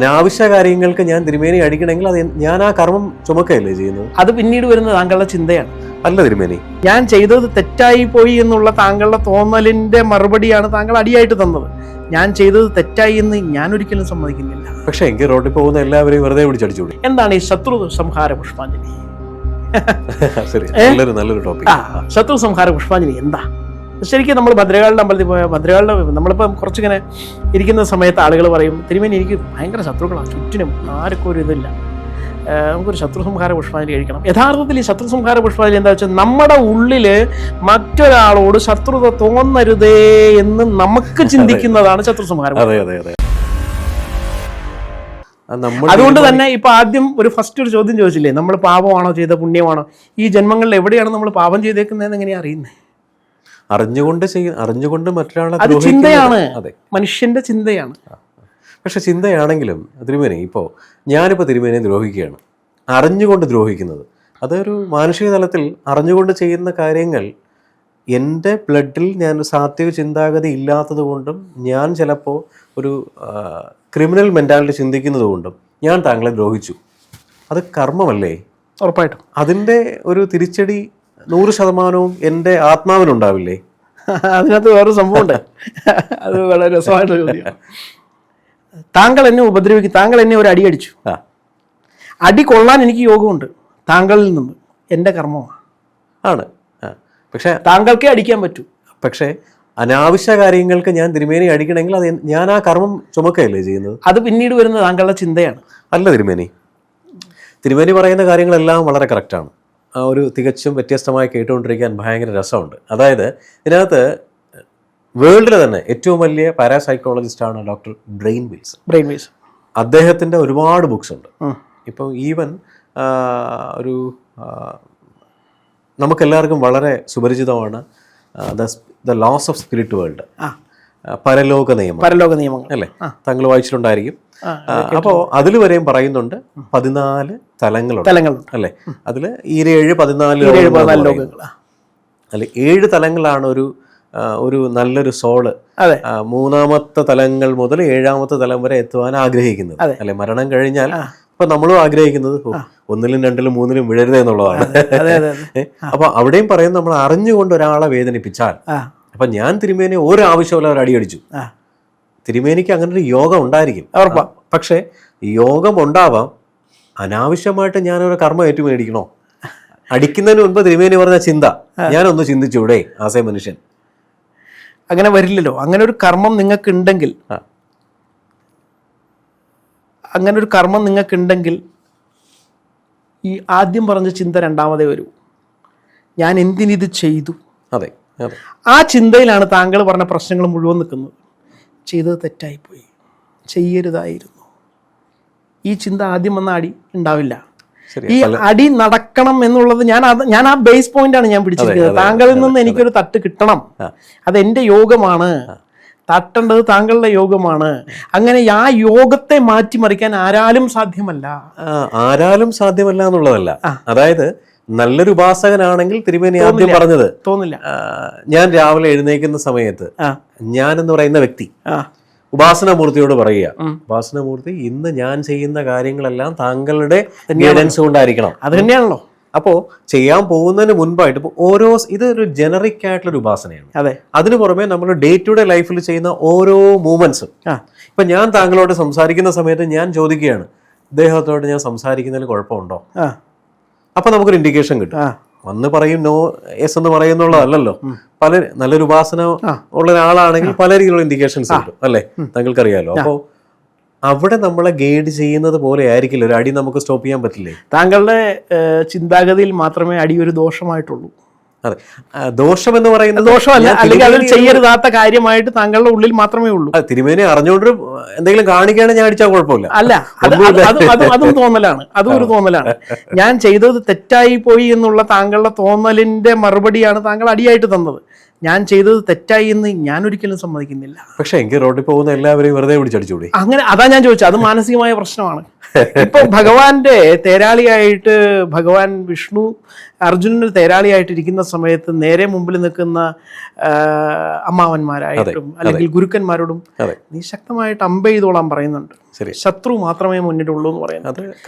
അനാവശ്യ കാര്യങ്ങൾക്ക് ഞാൻ തിരുമേനി അടിക്കണമെങ്കിൽ അത് ഞാൻ ആ കർമ്മം ചുമക്കുകയല്ലേ ചെയ്യുന്നത്. അത് പിന്നീട് വരുന്ന താങ്കളുടെ ചിന്തയാണ്. അല്ല തിരുമേനി, ഞാൻ ചെയ്തത് തെറ്റായി പോയി എന്നുള്ള താങ്കളുടെ തോന്നലിന്റെ മറുപടിയാണ് താങ്കൾ അടിയായിട്ട് തന്നത്. ഞാൻ ചെയ്തത് തെറ്റായി എന്ന് ഞാൻ ഒരിക്കലും സമ്മതിക്കുന്നില്ല. പക്ഷെ എനിക്ക് റോഡിൽ പോകുന്ന എല്ലാവരെയും വെറുതെ പിടിച്ചടിച്ചുകൂടി. എന്താണ് ഈ ശത്രു സംഹാര പുഷ്പാഞ്ജലി? ശരി, നല്ലൊരു ടോപ്പിക്. ശത്രു സംഹാര പുഷ്പാഞ്ജലി എന്താ? ശരിക്കും നമ്മൾ ഭദ്രകാളിൻ്റെ അമ്പലത്തിൽ പോയ ഭദ്രകാളിൻ്റെ നമ്മളിപ്പം കുറച്ചിങ്ങനെ ഇരിക്കുന്ന സമയത്ത് ആളുകൾ പറയും, തിരുമേനി എനിക്ക് ഭയങ്കര ശത്രുക്കളാണ്, ചുറ്റിനും ആർക്കും ഒരു ഇതില്ല, നമുക്കൊരു ശത്രു സംഹാര പുഷ്പാഞ്ജലി കഴിക്കണം. യഥാർത്ഥത്തിൽ ഈ ശത്രു സംഹാര പുഷ്പാഞ്ജലി എന്താ വെച്ചാൽ നമ്മുടെ ഉള്ളിൽ മറ്റൊരാളോട് ശത്രുത തോന്നരുതേ എന്ന് നമുക്ക് ചിന്തിക്കുന്നതാണ് ശത്രു സംഹാര. അതുകൊണ്ട് തന്നെ ഇപ്പൊ ആദ്യം ഫസ്റ്റ് ഒരു ചോദ്യം ചോദിച്ചില്ലേ, നമ്മൾ പാപമാണോ ചെയ്ത പുണ്യമാണോ? ഈ ജന്മങ്ങളിൽ എവിടെയാണ് നമ്മൾ പാപം ചെയ്തേക്കുന്നതെന്ന് എങ്ങനെയാ അറിയുന്നത്? അറിഞ്ഞുകൊണ്ട് മറ്റൊരാളെ അത് ചിന്തയാണ്, മനുഷ്യന്റെ ചിന്തയാണ്. പക്ഷെ ചിന്തയാണെങ്കിലും തിരുമേനി, ഞാനിപ്പോൾ തിരുമേനിയെ ദ്രോഹിക്കുകയാണ്, അറിഞ്ഞുകൊണ്ട് ദ്രോഹിക്കുന്നത്. അതൊരു മാനുഷിക തലത്തിൽ അറിഞ്ഞുകൊണ്ട് ചെയ്യുന്ന കാര്യങ്ങൾ എൻ്റെ ബ്ലഡിൽ ഞാൻ സാത്വിക ചിന്താഗതി ഇല്ലാത്തത് കൊണ്ടും ഞാൻ ചിലപ്പോൾ ഒരു ക്രിമിനൽ മെൻറ്റാലിറ്റി ചിന്തിക്കുന്നത് കൊണ്ടും ഞാൻ താങ്കളെ ദ്രോഹിച്ചു. അത് കർമ്മമല്ലേ? ഉറപ്പായിട്ടും അതിൻ്റെ ഒരു തിരിച്ചടി 100% എൻ്റെ ആത്മാവിനുണ്ടാവില്ലേ? അതിനകത്ത് വേറൊരു സംഭവമുണ്ട്, അത് വളരെ രസമായിട്ടുള്ള ചോദ്യം. താങ്കൾ എന്നെ ഉപദ്രവിക്കും, താങ്കൾ എന്നെ ഒരു അടി അടിച്ചു, അടി കൊള്ളാൻ എനിക്ക് യോഗമുണ്ട് താങ്കളിൽ നിന്ന്, എൻ്റെ കർമ്മമാണ്. പക്ഷെ താങ്കൾക്കേ അടിക്കാൻ പറ്റൂ. പക്ഷേ അനാവശ്യ കാര്യങ്ങൾക്ക് ഞാൻ തിരുമേനി അടിക്കണമെങ്കിൽ അത് ഞാൻ ആ കർമ്മം ചുമക്കുകയല്ലേ ചെയ്യുന്നത്. അത് പിന്നീട് വരുന്ന താങ്കളുടെ ചിന്തയാണ്. അല്ല തിരുമേനി പറയുന്ന കാര്യങ്ങളെല്ലാം വളരെ കറക്റ്റാണ്. ആ ഒരു തികച്ചും വ്യത്യസ്തമായി കേട്ടുകൊണ്ടിരിക്കാൻ ഭയങ്കര രസമുണ്ട്. അതായത് ഇതിനകത്ത് വേൾഡിലെ തന്നെ ഏറ്റവും വലിയ പാരാസൈക്കോളജിസ്റ്റാണ് ഡോക്ടർ ബ്രെയിൻ വിൽസൺ. അദ്ദേഹത്തിൻ്റെ ഒരുപാട് ബുക്സ് ഉണ്ട്. ഇപ്പം ഈവൻ ഒരു നമുക്കെല്ലാവർക്കും വളരെ സുപരിചിതമാണ് the laws of spirit world, പരലോക നിയമങ്ങൾ അല്ലേ? താങ്കൾ വായിച്ചിട്ടുണ്ടായിരിക്കും. അപ്പോൾ അതിൽ വരെയും പറയുന്നുണ്ട് 14 തലങ്ങളുണ്ട് അല്ലേ? അതിൽ 7 14 അല്ലെ 7 തലങ്ങളാണ് ഒരു നല്ലൊരു സോള്. മൂന്നാമത്തെ തലങ്ങൾ മുതൽ 7ാമത്തെ തലം വരെ എത്തുവാൻ ആഗ്രഹിക്കുന്നത് അല്ലെ? മരണം കഴിഞ്ഞാൽ ഇപ്പൊ നമ്മളും ആഗ്രഹിക്കുന്നത് 1ലും 2ലും 3ലും വിഴരുത് എന്നുള്ളതാണ്. അപ്പൊ അവിടെയും പറയും, നമ്മൾ അറിഞ്ഞുകൊണ്ട് ഒരാളെ വേദനിപ്പിച്ചാൽ, അപ്പൊ ഞാൻ തിരുമേനി ഒരു ആവശ്യമില്ല ഒരു അടിയടിച്ചു, തിരുമേനിക്ക് അങ്ങനെ ഒരു യോഗം ഉണ്ടായിരിക്കും. പക്ഷെ യോഗം ഉണ്ടാവാം, അനാവശ്യമായിട്ട് ഞാനൊരു കർമ്മം ഏറ്റുമേടിക്കണോ? അടിക്കുന്നതിന് മുൻപ് തിരുമേനി പറഞ്ഞ ചിന്ത ഞാനൊന്ന് ചിന്തിച്ചൂടെ ആസേ മനുഷ്യൻ? അങ്ങനെ വരില്ലല്ലോ. അങ്ങനെ ഒരു കർമ്മം നിങ്ങൾക്കുണ്ടെങ്കിൽ ഈ ആദ്യം പറഞ്ഞ ചിന്ത രണ്ടാമതേ വരൂ, ഞാൻ എന്തിനിത് ചെയ്തു. ആ ചിന്തയിലാണ് താങ്കൾ പറഞ്ഞ പ്രശ്നങ്ങൾ മുഴുവൻ നിൽക്കുന്നത്. ചെയ്തത് തെറ്റായിപ്പോയി, ചെയ്യരുതായിരുന്നു. ഈ ചിന്ത ആദ്യം വന്ന അടി ഉണ്ടാവില്ല. ഈ അടി നടക്കണം എന്നുള്ളത് ഞാൻ ആ ബേസ് പോയിന്റാണ് ഞാൻ പിടിച്ചിരിക്കുന്നത്. താങ്കളിൽ നിന്ന് എനിക്കൊരു തട്ട് കിട്ടണം, അതെന്റെ യോഗമാണ്, തട്ടേണ്ടത് താങ്കളുടെ യോഗമാണ്. അങ്ങനെ ആ യോഗത്തെ മാറ്റിമറിക്കാൻ ആരാലും സാധ്യമല്ല എന്നുള്ളതല്ല. അതായത് നല്ലൊരു ഉപാസകനാണെങ്കിൽ തിരുമേനി ആദ്യം പറഞ്ഞത് തോന്നില്ല. ഞാൻ രാവിലെ എഴുന്നേൽക്കുന്ന സമയത്ത് ഞാൻ എന്ന് പറയുന്ന വ്യക്തി ഉപാസനമൂർത്തിയോട് പറയുക, ഉപാസനമൂർത്തി ഇന്ന് ഞാൻ ചെയ്യുന്ന കാര്യങ്ങളെല്ലാം താങ്കളുടെ ഗൈഡൻസ് കൊണ്ടായിരിക്കണം. അത് തന്നെയാണല്ലോ. അപ്പോൾ ചെയ്യാൻ പോകുന്നതിന് മുൻപായിട്ട് ഇതൊരു ജനറിക് ആയിട്ടുള്ളൊരു ഉപാസനയാണ്. അതിനു പുറമെ നമ്മൾ ഡേ ടു ഡേ ലൈഫിൽ ചെയ്യുന്ന ഓരോ മൂവ്മെന്റ്സും. ഇപ്പൊ ഞാൻ താങ്കളോട് സംസാരിക്കുന്ന സമയത്ത് ഞാൻ ചോദിക്കുകയാണ്, ഇദ്ദേഹത്തോട് ഞാൻ സംസാരിക്കുന്നതിൽ കുഴപ്പമുണ്ടോ? അപ്പൊ നമുക്കൊരു ഇൻഡിക്കേഷൻ കിട്ടും. വന്ന് പറയും നോ യെസ് എന്ന് പറയുന്നുള്ളതല്ലോ. നല്ലൊരു ഉപാസന ഉള്ള ഒരാളാണെങ്കിൽ പല രീതിയിലുള്ള ഇൻഡിക്കേഷൻസ് കിട്ടും അല്ലേ? താങ്കൾക്കറിയാലോ. അപ്പോൾ അവിടെ നമ്മളെ ഗൈഡ് ചെയ്യുന്നത് പോലെ ആയിരിക്കില്ല ഒരു അടി നമുക്ക് സ്റ്റോപ്പ് ചെയ്യാൻ പറ്റില്ലേ? താങ്കളുടെ ചിന്താഗതിയിൽ മാത്രമേ അടി ഒരു ദോഷമായിട്ടുള്ളൂ. അതെ, ദോഷം എന്ന് പറയുന്നത് ദോഷമല്ല, അല്ലെങ്കിൽ അതിൽ ചെയ്യരുതാത്ത കാര്യമായിട്ട് താങ്കളുടെ ഉള്ളിൽ മാത്രമേ ഉള്ളൂ. തിരുമേനി അറിഞ്ഞുകൊണ്ട് എന്തെങ്കിലും കാണിക്കുകയാണെങ്കിൽ ഞാൻ അടിച്ചാൽ കുഴപ്പമില്ല. അല്ല, അതും തോന്നലാണ്, അതും ഒരു തോന്നലാണ്. ഞാൻ ചെയ്തത് തെറ്റായി പോയി എന്നുള്ള താങ്കളുടെ തോന്നലിന്റെ മറുപടിയാണ് താങ്കൾ അടിയായിട്ട് തന്നത്. ഞാൻ ചെയ്തത് തെറ്റായി എന്ന് ഞാൻ ഒരിക്കലും സമ്മതിക്കുന്നില്ല. പക്ഷെ എനിക്ക് റോഡിൽ പോകുന്ന എല്ലാവരെയും വെറുതെ പിടിച്ചടിച്ചുകൂടി. അങ്ങനെ അതാ ഞാൻ ചോദിച്ചത്, അത് മാനസികമായ പ്രശ്നമാണ്. ഇപ്പൊ ഭഗവാന്റെ തേരാളിയായിട്ട് ഭഗവാൻ വിഷ്ണു അർജുനന് തേരാളിയായിട്ടിരിക്കുന്ന സമയത്ത് നേരെ മുമ്പിൽ നിൽക്കുന്ന അമ്മാവന്മാരായിട്ടും അല്ലെങ്കിൽ ഗുരുക്കന്മാരോടും നീ ശക്തമായിട്ട് അമ്പ ചെയ്തോളാൻ പറയുന്നുണ്ട്. ശത്രു മാത്രമേ മുന്നിലുള്ളൂ എന്ന് പറയുന്നത്.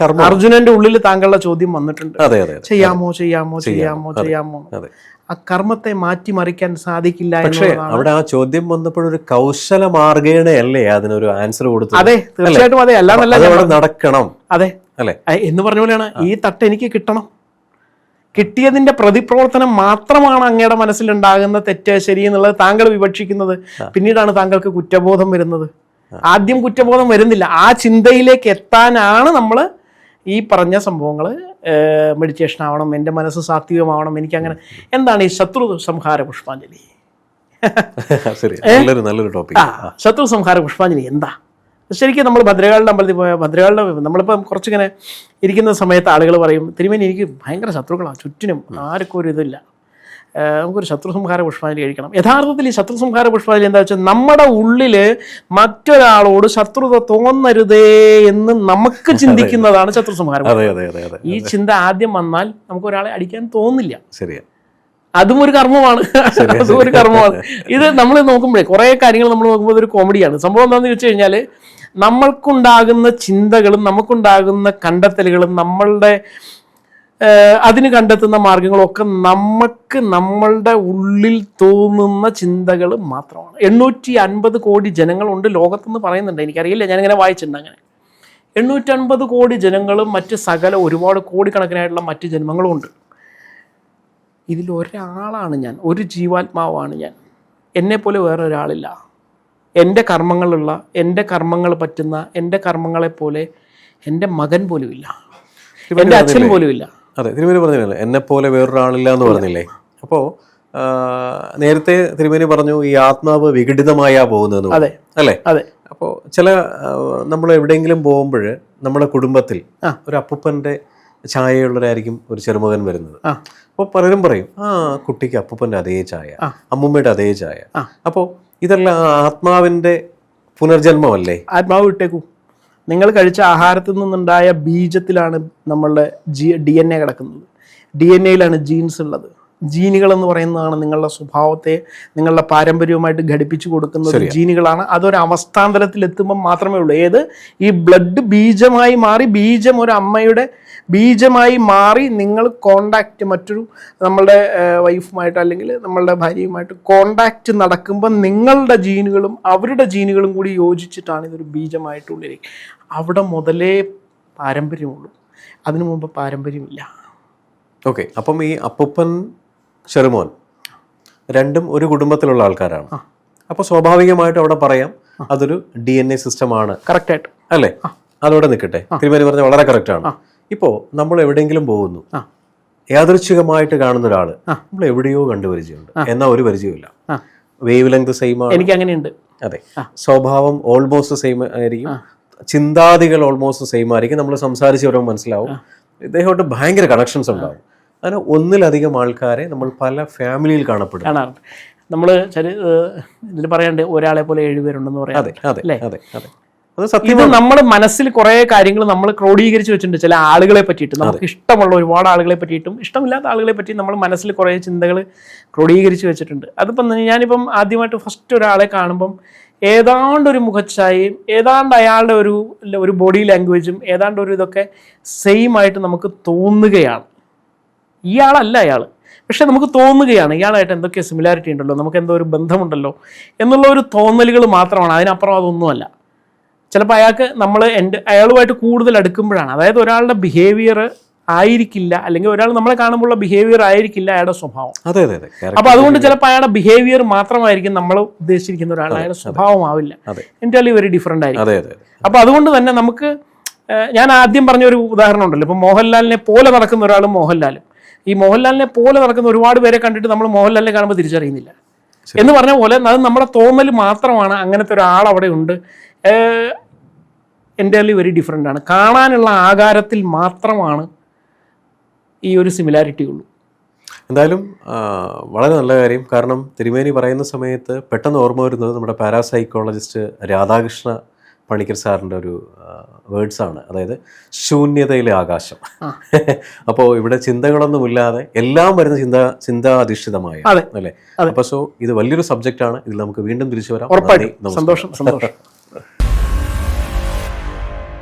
അർജുനന്റെ ഉള്ളിൽ താങ്കളുടെ ചോദ്യം വന്നിട്ടുണ്ട്, ചെയ്യാമോ ചെയ്യാമോ ചെയ്യാമോ ചെയ്യാമോ. ആ കർമ്മത്തെ മാറ്റിമറിക്കാൻ സാധിക്കില്ല. പക്ഷേ അവിടെ ആ ചോദ്യം വന്നപ്പോഴൊരു കൗശല മാർഗേണയല്ലേ അതിനൊരു ആൻസർ കൊടുത്തത്? അതെ, തീർച്ചയായിട്ടും അതെ. അല്ലാന്നല്ല നടക്കണം. അതെ അല്ലെ എന്ന് പറഞ്ഞ പോലെയാണ് ഈ തട്ട് എനിക്ക് കിട്ടണം. കിട്ടിയതിന്റെ പ്രതിപ്രവർത്തനം മാത്രമാണ് അങ്ങയുടെ മനസ്സിലുണ്ടാകുന്ന തെറ്റ് ശരി എന്നുള്ളത് താങ്കൾ വിവക്ഷിക്കുന്നത്. പിന്നീടാണ് താങ്കൾക്ക് കുറ്റബോധം വരുന്നത്. ആദ്യം കുറ്റബോധം വരുന്നില്ല. ആ ചിന്തയിലേക്ക് എത്താനാണ് നമ്മൾ ഈ പറഞ്ഞ സംഭവങ്ങൾ, മെഡിറ്റേഷൻ ആവണം, എൻ്റെ മനസ്സ് സാത്വികമാവണം, എനിക്കങ്ങനെ. എന്താണ് ഈ ശത്രു സംഹാര പുഷ്പാഞ്ജലി? ശത്രു സംഹാര പുഷ്പാഞ്ജലി എന്താ? ശരിക്കും നമ്മൾ ഭദ്രകാളിയുടെ അമ്പലത്തിൽ പോയാൽ ഭദ്രകാളിയുടെ നമ്മളിപ്പം കുറച്ചിങ്ങനെ ഇരിക്കുന്ന സമയത്ത് ആളുകൾ പറയും, തിരുമേനി എനിക്ക് ഭയങ്കര ശത്രുക്കളാണ് ചുറ്റിനും, ആർക്കും ഒരു ഇതില്ല, നമുക്കൊരു ശത്രു സംഹാര പുഷ്പാഞ്ജലി കഴിക്കണം. യഥാർത്ഥത്തിൽ ഈ ശത്രു സംഹാര പുഷ്പാഞ്ജലി എന്താ വെച്ചാൽ നമ്മുടെ ഉള്ളിൽ മറ്റൊരാളോട് ശത്രുത തോന്നരുതേ എന്ന് നമുക്ക് ചിന്തിക്കുന്നതാണ് ശത്രു സംഹാര. ഈ ചിന്ത ആദ്യം വന്നാൽ നമുക്ക് ഒരാളെ അടിക്കാൻ തോന്നില്ല. ശരിയാ, അതും ഒരു കർമ്മമാണ്. അതും ഒരു കർമ്മമാണ്. ഇത് നമ്മൾ നോക്കുമ്പോഴേ കുറേ കാര്യങ്ങൾ നമ്മൾ നോക്കുമ്പോൾ ഒരു കോമഡിയാണ്. സംഭവം എന്താണെന്ന് വെച്ച് കഴിഞ്ഞാൽ നമ്മൾക്കുണ്ടാകുന്ന ചിന്തകളും നമുക്കുണ്ടാകുന്ന കണ്ടെത്തലുകളും നമ്മളുടെ അതിന് കണ്ടെത്തുന്ന മാർഗങ്ങളും ഒക്കെ നമുക്ക് നമ്മളുടെ ഉള്ളിൽ തോന്നുന്ന ചിന്തകൾ മാത്രമാണ്. 850 കോടി ജനങ്ങളുണ്ട് ലോകത്തെന്ന് പറയുന്നുണ്ട്, എനിക്കറിയില്ല, ഞാനിങ്ങനെ വായിച്ചിട്ടുണ്ട്. അങ്ങനെ 850 കോടി ജനങ്ങളും മറ്റ് സകല ഒരുപാട് കോടിക്കണക്കിനായിട്ടുള്ള മറ്റ് ജന്മങ്ങളും ഉണ്ട്. ഇതിലൊരാളാണ് ഞാൻ, ഒരു ജീവാത്മാവാണ് ഞാൻ. എന്നെപ്പോലെ വേറെ ഒരാളില്ല. എൻ്റെ കർമ്മങ്ങളുള്ള, എൻ്റെ കർമ്മങ്ങൾ പറ്റുന്ന, എൻ്റെ കർമ്മങ്ങളെപ്പോലെ എൻ്റെ മകൻ പോലുമില്ല, എൻ്റെ അച്ഛൻ പോലുമില്ല. അതെ, തിരുമേനി പറഞ്ഞില്ലേ എന്നെപ്പോലെ വേറൊരാളില്ല എന്ന് പറഞ്ഞില്ലേ? അപ്പോൾ നേരത്തെ തിരുമേനി പറഞ്ഞു ഈ ആത്മാവ് വിഘടിതമായാ പോകുന്നതെന്ന്. അതെ അല്ലേ? അതെ. അപ്പോൾ ചില നമ്മൾ എവിടെയെങ്കിലും പോകുമ്പോൾ നമ്മുടെ കുടുംബത്തിൽ ഒരു അപ്പൂപ്പൻ്റെ ഛായയുള്ളവരായിരിക്കും ഒരു ചെറുമകൻ വരുന്നത്. അപ്പോൾ പലരും പറയും ആ കുട്ടിക്ക് അപ്പൂപ്പൻ്റെ അതേ ഛായ, അമ്മൂമ്മയുടെ അതേ ഛായ. അപ്പോൾ ഇതെല്ലാം ആത്മാവിൻ്റെ പുനർജന്മമല്ലേ? ആത്മാവ് വിട്ടേക്കൂ. നിങ്ങൾ കഴിച്ച ആഹാരത്തിൽ നിന്നുണ്ടായ ബീജത്തിലാണ് നമ്മളുടെ DNA കിടക്കുന്നത്. DNA-യിലാണ് ജീൻസ് ഉള്ളത്. ജീനുകൾ എന്ന് പറയുന്നതാണ് നിങ്ങളുടെ സ്വഭാവത്തെ നിങ്ങളുടെ പാരമ്പര്യവുമായിട്ട് ഘടിപ്പിച്ചു കൊടുക്കുന്നത്. ജീനുകളാണ്. അതൊരു അവസ്ഥാന്തരത്തിൽ എത്തുമ്പോൾ മാത്രമേ ഉള്ളൂ. ഏത് ഈ ബ്ലഡ് ബീജമായി മാറി, ബീജം ഒരു അമ്മയുടെ ബീജമായി മാറി നിങ്ങൾ കോണ്ടാക്റ്റ് മറ്റൊരു നമ്മളുടെ വൈഫുമായിട്ട് അല്ലെങ്കിൽ നമ്മളുടെ ഭാര്യയുമായിട്ട് കോണ്ടാക്റ്റ് നടക്കുമ്പോൾ നിങ്ങളുടെ ജീനുകളും അവരുടെ ജീനുകളും കൂടി യോജിച്ചിട്ടാണ് ഇതൊരു ബീജമായിട്ടുള്ളിലേക്ക്. അവിടെ മുതലേ പാരമ്പര്യമുള്ളൂ, അതിനു മുമ്പ് പാരമ്പര്യമില്ല. ഓക്കെ, അപ്പം ഈ അപ്പൂപ്പൻ ചെറുമോൻ രണ്ടും ഒരു കുടുംബത്തിലുള്ള ആൾക്കാരാണ്. അപ്പോൾ സ്വാഭാവികമായിട്ട് അവിടെ പറയാം അതൊരു DNA സിസ്റ്റമാണ്. കറക്റ്റായിട്ട് അല്ലേ? അതോടെ നിൽക്കട്ടെ. തിരുമേനി പറഞ്ഞ വളരെ കറക്റ്റാണ്. ഇപ്പോൾ നമ്മൾ എവിടെയെങ്കിലും പോകുന്നു, യാദൃച്ഛികമായിട്ട് കാണുന്ന ഒരാള് നമ്മൾ എവിടെയോ കണ്ടുപരിചയമുണ്ട്, എന്നാൽ ഒരു പരിചയമില്ല. വേവ് ലെങ്ത് സെയിം ആണ്. എനിക്ക് അങ്ങനെയുണ്ട്. അതെ, സ്വഭാവം ഓൾമോസ്റ്റ് സെയിം ആയിരിക്കും, ചിന്താതികൾ ഓൾമോസ്റ്റ് സെയിം ആയിരിക്കും. നമ്മൾ സംസാരിച്ച് വരുമ്പോൾ മനസ്സിലാവും ഇദ്ദേഹമായിട്ട് ഭയങ്കര കണക്ഷൻസ് ഉണ്ടാവും. അങ്ങനെ ഒന്നിലധികം ആൾക്കാരെ നമ്മൾ പല ഫാമിലിയിൽ കാണാറുണ്ട്. നമ്മൾ ഇതിൽ പറയാണ്ട് ഒരാളെ പോലെ 7 പേരുണ്ടെന്ന് പറയാം. അതെ അതെ അതെ അതെ. ഇത് നമ്മൾ മനസ്സിൽ കുറേ കാര്യങ്ങൾ നമ്മൾ ക്രോഡീകരിച്ച് വെച്ചിട്ടുണ്ട്. ചില ആളുകളെ പറ്റിയിട്ട്, നമുക്ക് ഇഷ്ടമുള്ള ഒരുപാട് ആളുകളെ പറ്റിയിട്ടും ഇഷ്ടമില്ലാത്ത ആളുകളെ പറ്റി നമ്മൾ മനസ്സിൽ കുറേ ചിന്തകൾ ക്രോഡീകരിച്ച് വെച്ചിട്ടുണ്ട്. അതിപ്പം ഞാനിപ്പം ആദ്യമായിട്ട് ഫസ്റ്റ് ഒരാളെ കാണുമ്പം ഏതാണ്ട് ഒരു മുഖച്ഛായയും ഏതാണ്ട് അയാളുടെ ഒരു ബോഡി ലാംഗ്വേജും ഏതാണ്ട് ഒരു ഇതൊക്കെ സെയിം ആയിട്ട് നമുക്ക് തോന്നുകയാണ്. ഇയാളല്ല അയാൾ, പക്ഷെ നമുക്ക് തോന്നുകയാണ് ഇയാളായിട്ട് എന്തൊക്കെ സിമിലാരിറ്റി ഉണ്ടല്ലോ, നമുക്ക് എന്തോ ഒരു ബന്ധമുണ്ടല്ലോ എന്നുള്ള ഒരു തോന്നലുകൾ മാത്രമാണ്. അതിനപ്പുറം അതൊന്നുമല്ല. ചിലപ്പോൾ അയാളുമായിട്ട് കൂടുതൽ അടുക്കുമ്പോഴാണ്, അതായത് ഒരാളുടെ ബിഹേവിയർ ആയിരിക്കില്ല, അല്ലെങ്കിൽ ഒരാൾ നമ്മളെ കാണുമ്പോഴുള്ള ബിഹേവിയർ ആയിരിക്കില്ല അയാളുടെ സ്വഭാവം. അതെ അതെ. അപ്പൊ അതുകൊണ്ട് ചിലപ്പോൾ അയാളുടെ ബിഹേവിയർ മാത്രമായിരിക്കും നമ്മൾ ഉദ്ദേശിച്ചിരിക്കുന്ന ഒരാൾ, അയാളുടെ സ്വഭാവമാവില്ല. എൻ്റർലി വെരി ഡിഫറെൻ്റ് ആയിരിക്കും. അപ്പൊ അതുകൊണ്ട് തന്നെ നമുക്ക്, ഞാൻ ആദ്യം പറഞ്ഞൊരു ഉദാഹരണം ഉണ്ടല്ലോ, ഇപ്പൊ മോഹൻലാലിനെ പോലെ നടക്കുന്ന ഒരാളും മോഹൻലാലും, ഈ മോഹൻലാലിനെ പോലെ നടക്കുന്ന ഒരുപാട് പേരെ കണ്ടിട്ട് നമ്മൾ മോഹൻലാലിനെ കാണുമ്പോൾ തിരിച്ചറിയുന്നില്ല എന്ന് പറഞ്ഞ പോലെ അത് നമ്മുടെ തോന്നൽ മാത്രമാണ്. അങ്ങനത്തെ ഒരാൾ അവിടെ ഉണ്ട്. എൻ്റർലി വെരി ഡിഫറെൻ്റ് ആണ്. കാണാനുള്ള ആകാരത്തിൽ മാത്രമാണ് ഈ ഒരു സിമിലാരിറ്റി ഉള്ളൂ. എന്തായാലും വളരെ നല്ല കാര്യം. കാരണം തിരുമേനി പറയുന്ന സമയത്ത് പെട്ടെന്ന് ഓർമ്മ വരുന്നത് നമ്മുടെ പാരാസൈക്കോളജിസ്റ്റ് രാധാകൃഷ്ണ പണിക്കർ സാറിൻ്റെ ഒരു വേർഡ്സ് ആണ്, അതായത് ശൂന്യതയിലെ ആകാശം. അപ്പോൾ ഇവിടെ ചിന്തകളൊന്നുമില്ലാതെ എല്ലാം വരുന്ന ചിന്താധിഷ്ഠിതമായ അല്ലേ. അപ്പോൾ ഇത് വലിയൊരു സബ്ജക്റ്റ് ആണ്. ഇതിൽ നമുക്ക് വീണ്ടും തിരിച്ചു വരാം. ഉറപ്പായിട്ടും. സന്തോഷം.